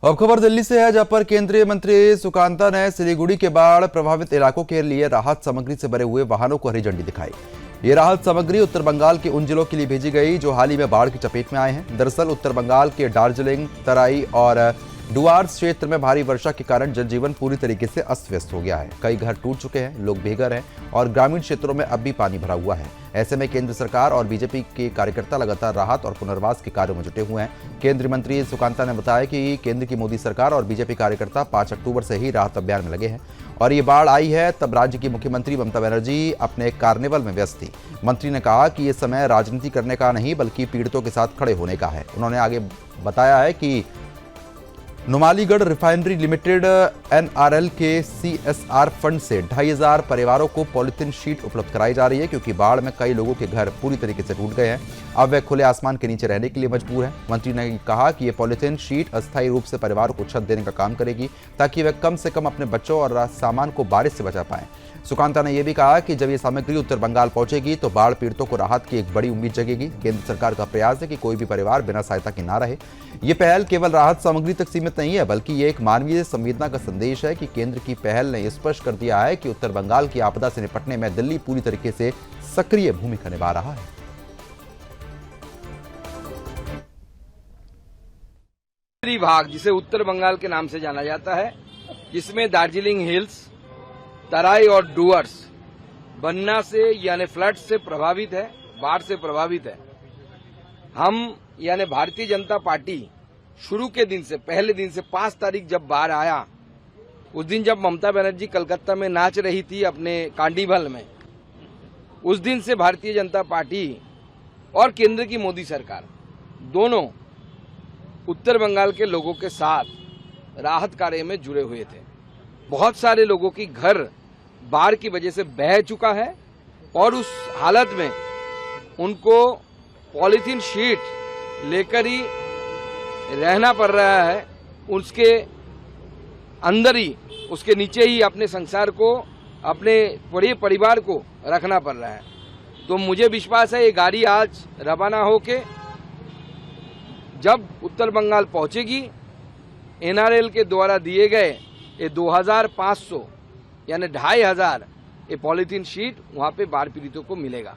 अब खबर दिल्ली से है, जहां पर केंद्रीय मंत्री सुकांता ने सिलीगुड़ी के बाढ़ प्रभावित इलाकों के लिए राहत सामग्री से भरे हुए वाहनों को हरी झंडी दिखाई। ये राहत सामग्री उत्तर बंगाल के उन जिलों के लिए भेजी गई जो हाल ही में बाढ़ की चपेट में आए हैं। दरअसल उत्तर बंगाल के दार्जिलिंग, तराई और डुआर्स क्षेत्र में भारी वर्षा के कारण जनजीवन पूरी तरीके से अस्त व्यस्त हो गया है। कई घर टूट चुके हैं, लोग बेघर हैं और ग्रामीण क्षेत्रों में अब भी पानी भरा हुआ है। ऐसे में केंद्र सरकार और बीजेपी के कार्यकर्ता लगातार राहत और पुनर्वास के कार्यों में जुटे हुए हैं। केंद्रीय मंत्री सुकांता ने बताया कि केंद्र की मोदी सरकार और बीजेपी कार्यकर्ता 5 अक्टूबर से ही राहत अभियान में लगे हैं और ये बाढ़ आई है तब राज्य की मुख्यमंत्री ममता बनर्जी अपने कार्निवल में व्यस्त थी। मंत्री ने कहा कि ये समय राजनीति करने का नहीं बल्कि पीड़ितों के साथ खड़े होने का है। उन्होंने आगे बताया है कि नुमालीगढ़ रिफाइनरी लिमिटेड एनआरएल के सीएसआर फंड से 2500 परिवारों को पॉलिथीन शीट उपलब्ध कराई जा रही है, क्योंकि बाढ़ में कई लोगों के घर पूरी तरीके से टूट गए हैं। अब वे खुले आसमान के नीचे रहने के लिए मजबूर हैं। मंत्री ने कहा कि ये पॉलिथीन शीट अस्थायी रूप से परिवार को छत देने का काम करेगी, ताकि वे कम से कम अपने बच्चों और सामान को बारिश से बचा पाएं। सुकांता ने यह भी कहा कि जब ये सामग्री उत्तर बंगाल पहुंचेगी तो बाढ़ पीड़ितों को राहत की एक बड़ी उम्मीद जगेगी। केंद्र सरकार का प्रयास है कि कोई भी परिवार बिना सहायता के ना रहे। ये पहल केवल राहत सामग्री तक सीमित नहीं है, बल्कि ये एक मानवीय संवेदना का संदेश है कि केंद्र की पहल ने स्पष्ट कर दिया है कि उत्तर बंगाल की आपदा से निपटने में दिल्ली पूरी तरीके से सक्रिय भूमिका निभा रहा है। भाग जिसे उत्तर बंगाल के नाम से जाना जाता है, जिसमें दार्जिलिंग हिल्स, तराई और डुअर्स बन्ना से यानी फ्लड से प्रभावित है, बाढ़ से प्रभावित है। हम यानी भारतीय जनता पार्टी शुरू के दिन से, पहले दिन से 5 तारीख जब बाढ़ आया, उस दिन जब ममता बनर्जी कलकत्ता में नाच रही थी अपने कार्निवल में, उस दिन से भारतीय जनता पार्टी और केंद्र की मोदी सरकार दोनों उत्तर बंगाल के लोगों के साथ राहत कार्य में जुड़े हुए थे। बहुत सारे लोगों की घर बाढ़ की वजह से बह चुका है और उस हालत में उनको पॉलीथीन शीट लेकर ही रहना पड़ रहा है। उसके अंदर ही, उसके नीचे ही अपने संसार को, अपने पूरे परिवार को रखना पड़ रहा है। तो मुझे विश्वास है ये गाड़ी आज रवाना होके जब उत्तर बंगाल पहुंचेगी, एनआरएल के द्वारा दिए गए ये 2500 यानी 2500 ये पॉलीथीन शीट वहां पे बाढ़ पीड़ितों को मिलेगा।